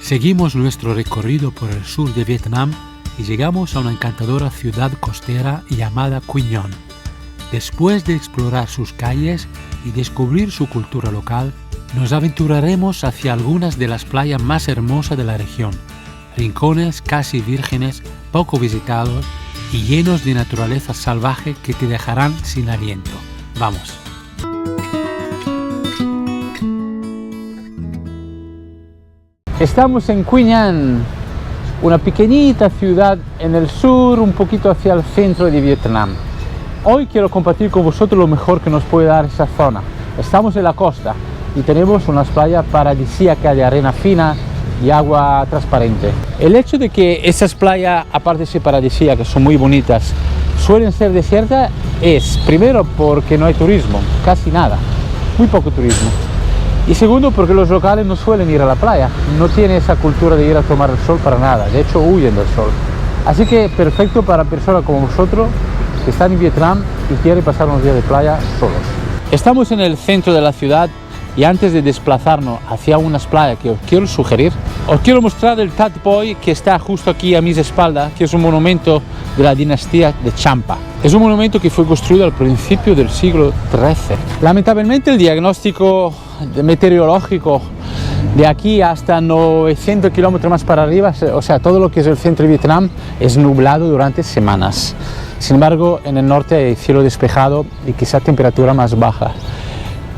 Seguimos nuestro recorrido por el sur de Vietnam y llegamos a una encantadora ciudad costera llamada Quy Nhon. Después de explorar sus calles y descubrir su cultura local, nos aventuraremos hacia algunas de las playas más hermosas de la región, rincones casi vírgenes, poco visitados y llenos de naturaleza salvaje que te dejarán sin aliento. ¡Vamos! Estamos en Quy Nhon, una pequeñita ciudad en el sur, un poquito hacia el centro de Vietnam. Hoy quiero compartir con vosotros lo mejor que nos puede dar esa zona. Estamos en la costa y tenemos unas playas paradisíacas de arena fina y agua transparente. El hecho de que esas playas, aparte de ser paradisíacas, son muy bonitas, suelen ser desiertas es, primero, porque no hay turismo, casi nada, muy poco turismo. Y segundo, porque los locales no suelen ir a la playa, no tienen esa cultura de ir a tomar el sol para nada, de hecho huyen del sol. Así que perfecto para personas como vosotros que están en Vietnam y quieren pasar unos días de playa solos. Estamos en el centro de la ciudad y antes de desplazarnos hacia unas playas que os quiero sugerir, os quiero mostrar el Tat Poi que está justo aquí a mis espaldas, que es un monumento de la dinastía de Champa. Es un monumento que fue construido al principio del siglo XIII. Lamentablemente el diagnóstico meteorológico de aquí hasta 900 kilómetros más para arriba, o sea, todo lo que es el centro de Vietnam es nublado durante semanas. Sin embargo, en el norte hay cielo despejado y quizá temperatura más baja.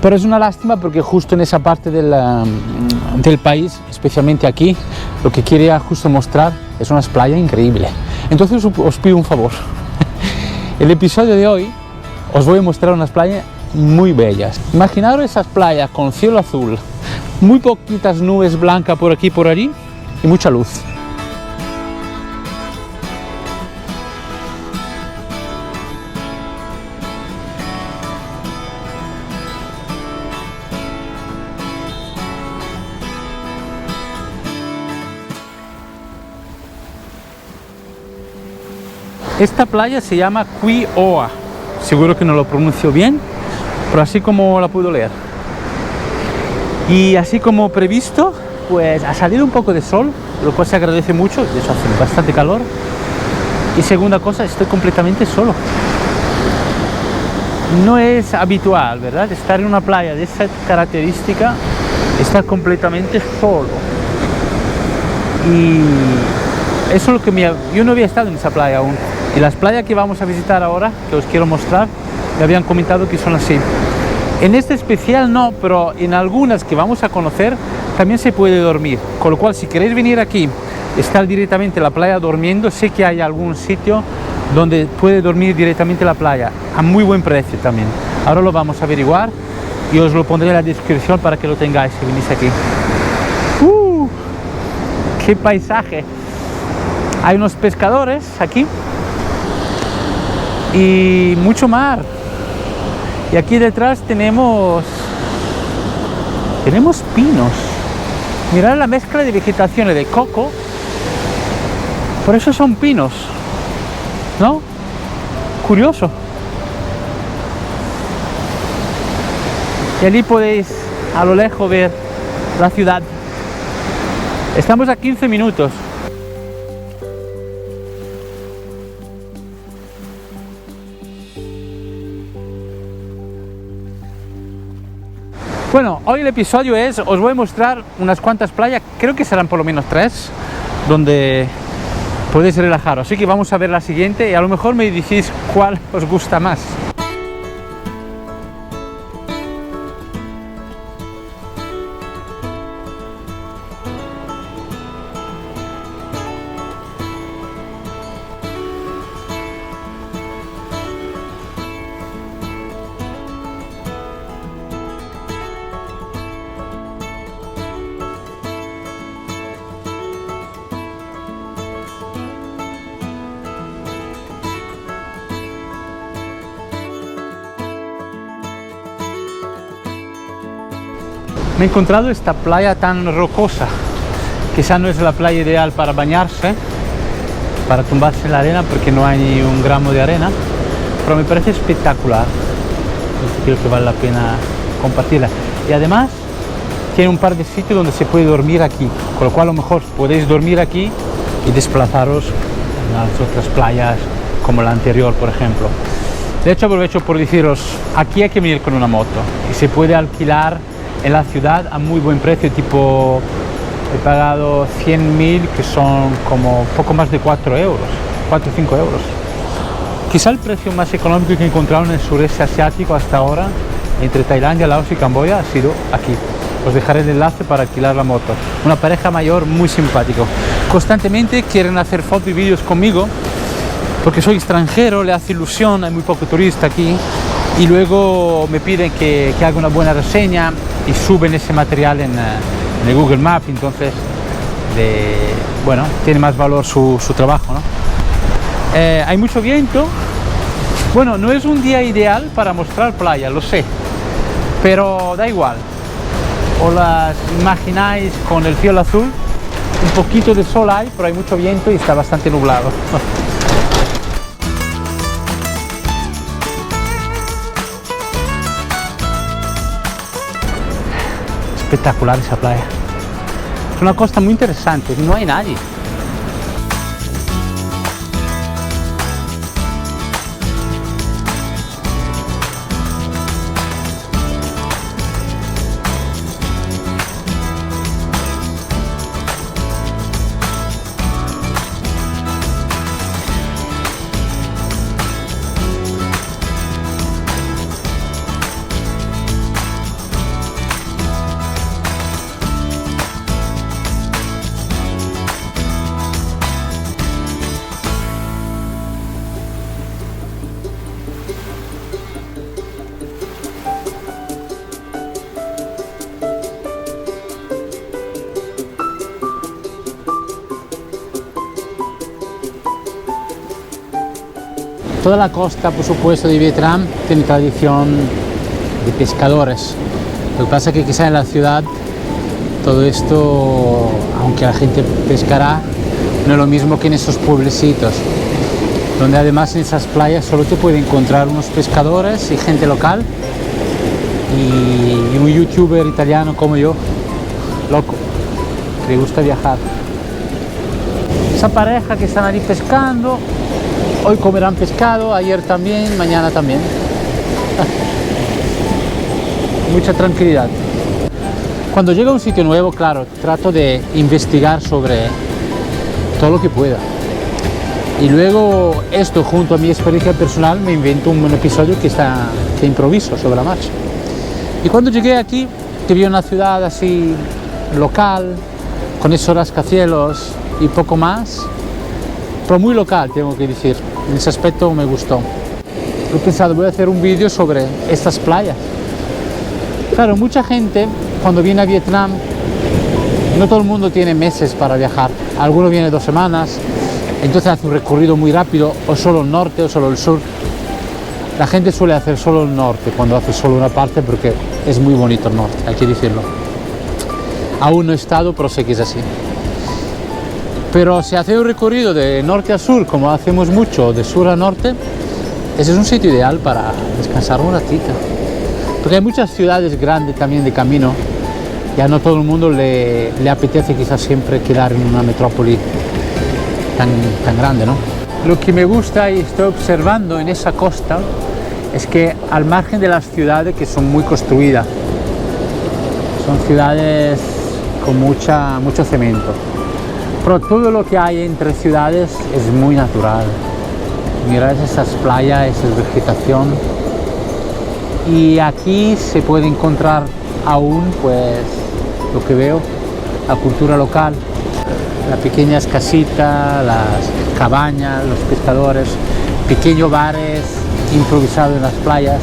Pero es una lástima porque justo en esa parte del país, especialmente aquí, lo que quería justo mostrar es unas playas increíbles. Entonces os pido un favor. El episodio de hoy os voy a mostrar unas playas muy bellas. Imaginaros esas playas con cielo azul, muy poquitas nubes blancas por aquí y por allí y mucha luz. Esta playa se llama Quy Oa, seguro que no lo pronuncio bien, pero así como la puedo leer. Y así como previsto, pues ha salido un poco de sol, lo cual se agradece mucho, de hecho hace bastante calor. Y segunda cosa, estoy completamente solo. No es habitual, ¿verdad? Estar en una playa de esa característica, estar completamente solo. Y eso es lo que yo no había estado en esa playa aún. Y las playas que vamos a visitar ahora, que os quiero mostrar, me habían comentado que son así. En este especial no, pero en algunas que vamos a conocer también se puede dormir. Con lo cual, si queréis venir aquí, estar directamente en la playa durmiendo, sé que hay algún sitio donde puede dormir directamente en la playa, a muy buen precio también. Ahora lo vamos a averiguar y os lo pondré en la descripción para que lo tengáis si venís aquí. ¡Qué paisaje! Hay unos pescadores aquí y mucho mar. Y aquí detrás tenemos pinos. Mirad la mezcla de vegetación de coco. Por eso son pinos, ¿no? Curioso. Y allí podéis a lo lejos ver la ciudad. Estamos a 15 minutos. Bueno, hoy el episodio os voy a mostrar unas cuantas playas, creo que serán por lo menos 3, donde podéis relajaros. Así que vamos a ver la siguiente y a lo mejor me decís cuál os gusta más. Me he encontrado esta playa tan rocosa, quizá no es la playa ideal para bañarse, para tumbarse en la arena porque no hay ni un gramo de arena, pero me parece espectacular. Creo que vale la pena compartirla. Y además tiene un par de sitios donde se puede dormir aquí, con lo cual a lo mejor podéis dormir aquí y desplazaros a las otras playas como la anterior, por ejemplo. De hecho, aprovecho por deciros, aquí hay que venir con una moto y se puede alquilar en la ciudad a muy buen precio, tipo he pagado 100.000, que son como poco más de 4 euros, 4 o 5 euros. Quizá el precio más económico que he encontrado en el sureste asiático hasta ahora, entre Tailandia, Laos y Camboya, ha sido aquí. Os dejaré el enlace para alquilar la moto. Una pareja mayor muy simpático. Constantemente quieren hacer fotos y vídeos conmigo, porque soy extranjero, le hace ilusión, hay muy poco turista aquí, y luego me piden que haga una buena reseña y suben ese material en el Google Maps, entonces bueno, tiene más valor su trabajo, ¿no? Hay mucho viento. Bueno, no es un día ideal para mostrar playa, lo sé, pero da igual. Os las imagináis con el cielo azul, un poquito de sol hay, pero hay mucho viento y está bastante nublado. Espectacular esa playa. Es una costa muy interesante, no hay nadie. Toda la costa, por supuesto, de Vietnam tiene tradición de pescadores. Lo que pasa es que quizá en la ciudad todo esto, aunque la gente pescará, no es lo mismo que en esos pueblecitos, donde además en esas playas solo te puede encontrar unos pescadores y gente local y un youtuber italiano como yo, loco, que le gusta viajar. Esa pareja que están ahí pescando, hoy comerán pescado, ayer también, mañana también. Mucha tranquilidad. Cuando llego a un sitio nuevo, claro, trato de investigar sobre todo lo que pueda. Y luego esto, junto a mi experiencia personal, me invento un episodio que improviso sobre la marcha. Y cuando llegué aquí, que vi una ciudad así local, con esos rascacielos y poco más, pero muy local, tengo que decir. En ese aspecto me gustó. He pensado, voy a hacer un vídeo sobre estas playas. Claro, mucha gente cuando viene a Vietnam, no todo el mundo tiene meses para viajar. Algunos vienen 2 semanas, entonces hace un recorrido muy rápido, o solo el norte o solo el sur. La gente suele hacer solo el norte cuando hace solo una parte, porque es muy bonito el norte, hay que decirlo. Aún no he estado, pero sé que es así. Pero si hace un recorrido de norte a sur, como hacemos mucho, de sur a norte, ese es un sitio ideal para descansar un ratito. Porque hay muchas ciudades grandes también de camino, y a no todo el mundo le apetece quizás siempre quedar en una metrópoli tan grande, ¿no? Lo que me gusta y estoy observando en esa costa es que al margen de las ciudades que son muy construidas, son ciudades con mucho cemento. Pero todo lo que hay entre ciudades es muy natural. Mirad esas playas, esa vegetación. Y aquí se puede encontrar aún, pues, lo que veo, la cultura local. Las pequeñas casitas, las cabañas, los pescadores, pequeños bares improvisados en las playas.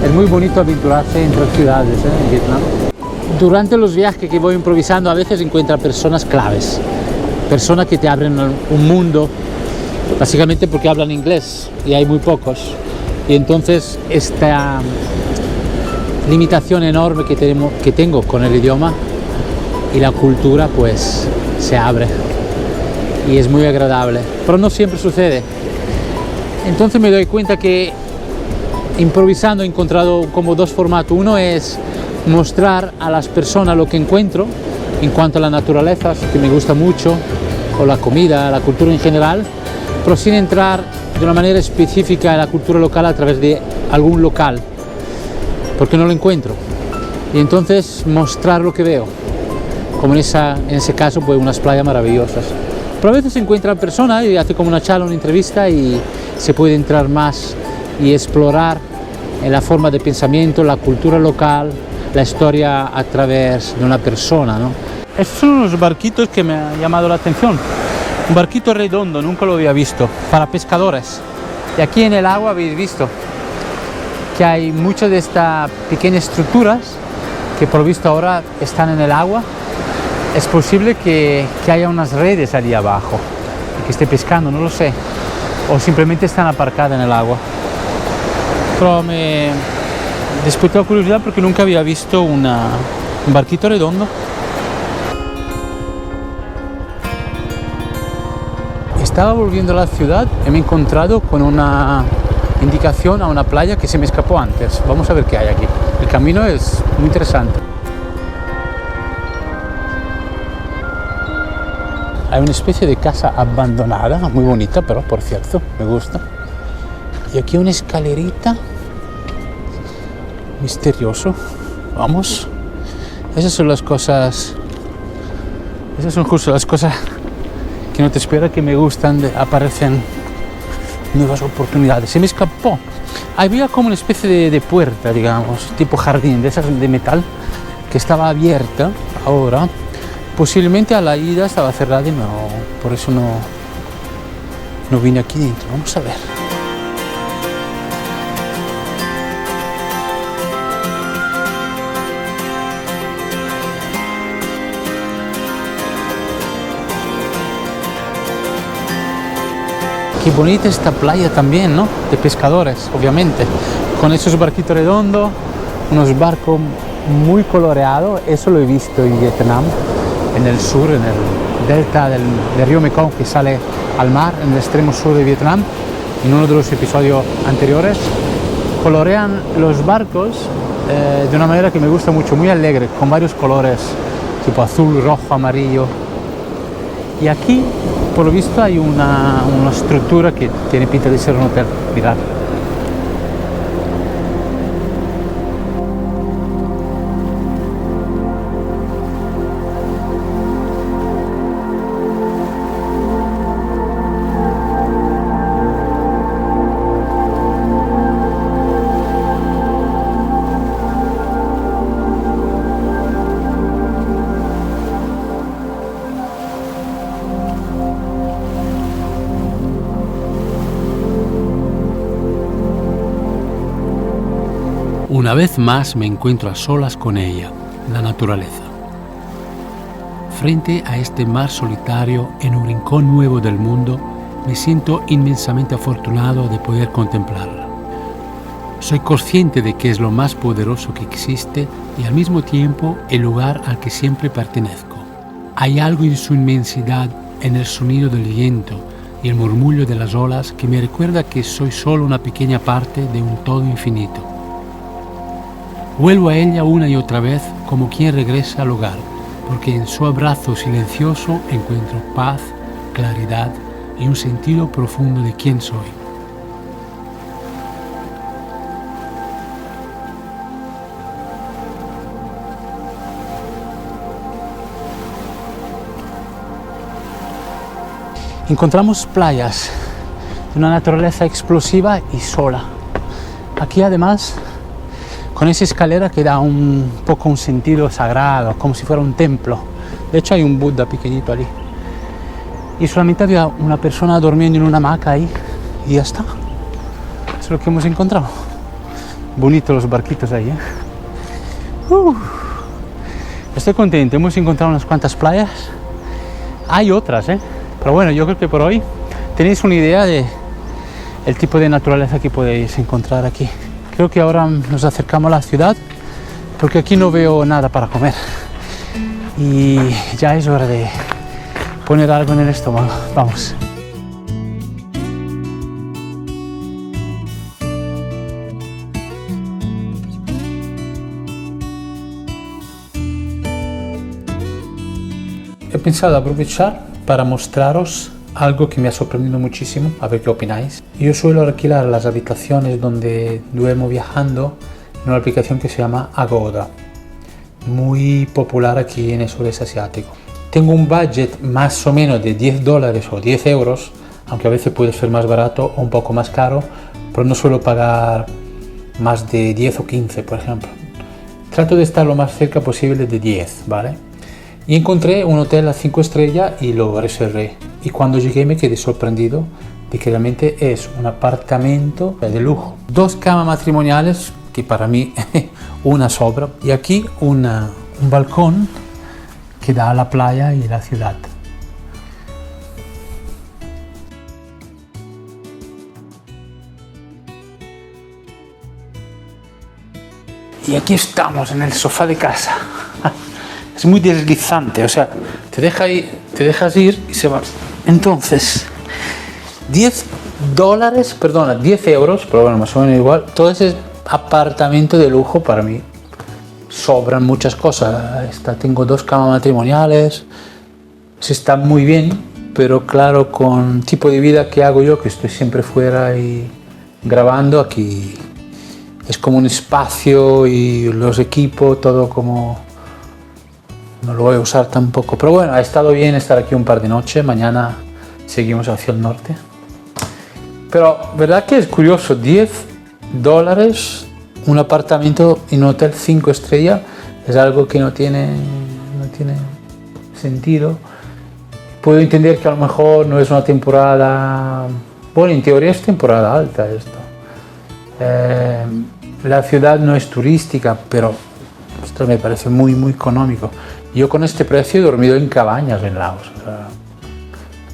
Es muy bonito aventurarse entre ciudades, en Vietnam. Durante los viajes que voy improvisando a veces encuentro personas claves. Personas que te abren un mundo, básicamente porque hablan inglés y hay muy pocos. Y entonces esta limitación enorme que tengo con el idioma y la cultura, pues se abre y es muy agradable. Pero no siempre sucede. Entonces me doy cuenta que improvisando he encontrado como 2 formatos. Uno es mostrar a las personas lo que encuentro en cuanto a la naturaleza, que me gusta mucho, o la comida, la cultura en general, pero sin entrar de una manera específica en la cultura local a través de algún local, porque no lo encuentro. Y entonces mostrar lo que veo, como en ese caso, pues unas playas maravillosas. Pero a veces se encuentra persona y hace como una charla, una entrevista, y se puede entrar más y explorar en la forma de pensamiento, la cultura local, la historia a través de una persona, ¿no? Estos son unos barquitos que me han llamado la atención. Un barquito redondo, nunca lo había visto, para pescadores. Y aquí en el agua habéis visto que hay muchas de estas pequeñas estructuras que por visto ahora están en el agua. Es posible que haya unas redes allí abajo y que esté pescando, no lo sé. O simplemente están aparcadas en el agua. Pero me despertó la curiosidad porque nunca había visto un barquito redondo. Estaba volviendo a la ciudad y me he encontrado con una indicación a una playa que se me escapó antes. Vamos a ver qué hay aquí. El camino es muy interesante. Hay una especie de casa abandonada, muy bonita, pero por cierto, me gusta. Y aquí una escalerita misterioso. Vamos. Esas son las cosas. Esas son justo las cosas que no te esperas, que me gustan. Aparecen nuevas oportunidades. Se me escapó. Había como una especie de puerta, digamos, tipo jardín, de esas de metal, que estaba abierta ahora. Posiblemente a la ida estaba cerrada y por eso no vine aquí dentro. Vamos a ver. Qué bonita esta playa también, ¿no? De pescadores, obviamente. Con esos barquitos redondos, unos barcos muy coloreados. Eso lo he visto en Vietnam, en el sur, en el delta del río Mekong, que sale al mar en el extremo sur de Vietnam. En uno de los episodios anteriores colorean los barcos de una manera que me gusta mucho, muy alegre, con varios colores, tipo azul, rojo, amarillo. Y aquí, por lo visto, hay una estructura que tiene pinta de ser un hotel. Mirad. Una vez más me encuentro a solas con ella, la naturaleza. Frente a este mar solitario en un rincón nuevo del mundo, me siento inmensamente afortunado de poder contemplarla. Soy consciente de que es lo más poderoso que existe y al mismo tiempo el lugar al que siempre pertenezco. Hay algo en su inmensidad, en el sonido del viento y el murmullo de las olas que me recuerda que soy solo una pequeña parte de un todo infinito. Vuelvo a ella una y otra vez como quien regresa al hogar, porque en su abrazo silencioso encuentro paz, claridad y un sentido profundo de quién soy. Encontramos playas de una naturaleza explosiva y sola. Aquí además, con esa escalera que da un poco un sentido sagrado, como si fuera un templo. De hecho hay un Buda pequeñito allí. Y solamente había una persona durmiendo en una hamaca ahí y ya está. Eso es lo que hemos encontrado. Bonitos los barquitos ahí, Estoy contento, hemos encontrado unas cuantas playas. Hay otras, pero bueno, yo creo que por hoy tenéis una idea de el tipo de naturaleza que podéis encontrar aquí. Creo que ahora nos acercamos a la ciudad porque aquí no veo nada para comer y ya es hora de poner algo en el estómago. Vamos. he pensado aprovechar para mostraros algo que me ha sorprendido muchísimo, a ver qué opináis. Yo suelo alquilar las habitaciones donde duermo viajando en una aplicación que se llama Agoda, muy popular aquí en el sudeste asiático. Tengo un budget más o menos de $10 o 10 euros, aunque a veces puede ser más barato o un poco más caro, pero no suelo pagar más de 10 o 15, por ejemplo. Trato de estar lo más cerca posible de 10, ¿vale? Y encontré un hotel a 5 estrellas y lo reservé. Y cuando llegué me quedé sorprendido de que realmente es un apartamento de lujo. 2 camas matrimoniales, que para mí una sobra, y aquí un balcón que da a la playa y la ciudad. Y aquí estamos en el sofá de casa. Es muy deslizante, o sea, te dejas ir y se va. Entonces, 10 euros, pero bueno, más o menos igual. Todo ese apartamento de lujo para mí sobran muchas cosas. Tengo 2 camas matrimoniales, se está muy bien, pero claro, con el tipo de vida que hago yo, que estoy siempre fuera y grabando, aquí es como un espacio y los equipos, todo como... No lo voy a usar tampoco, pero bueno, ha estado bien estar aquí un par de noches. Mañana seguimos hacia el norte. Pero, ¿verdad que es curioso? $10, un apartamento en un hotel 5 estrellas, es algo que no tiene sentido. Puedo entender que a lo mejor no es una temporada... Bueno, en teoría es temporada alta esto. La ciudad no es turística, pero esto me parece muy, muy económico. Yo con este precio he dormido en cabañas en Laos. O sea,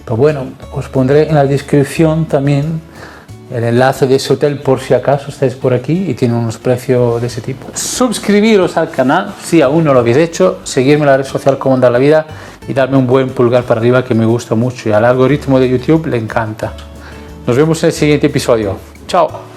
pero bueno, os pondré en la descripción también el enlace de ese hotel por si acaso estáis por aquí y tiene unos precios de ese tipo. Suscribiros al canal si aún no lo habéis hecho, seguirme en la red social Cómo Andar la Vida y darme un buen pulgar para arriba, que me gusta mucho y al algoritmo de YouTube le encanta. Nos vemos en el siguiente episodio. Chao.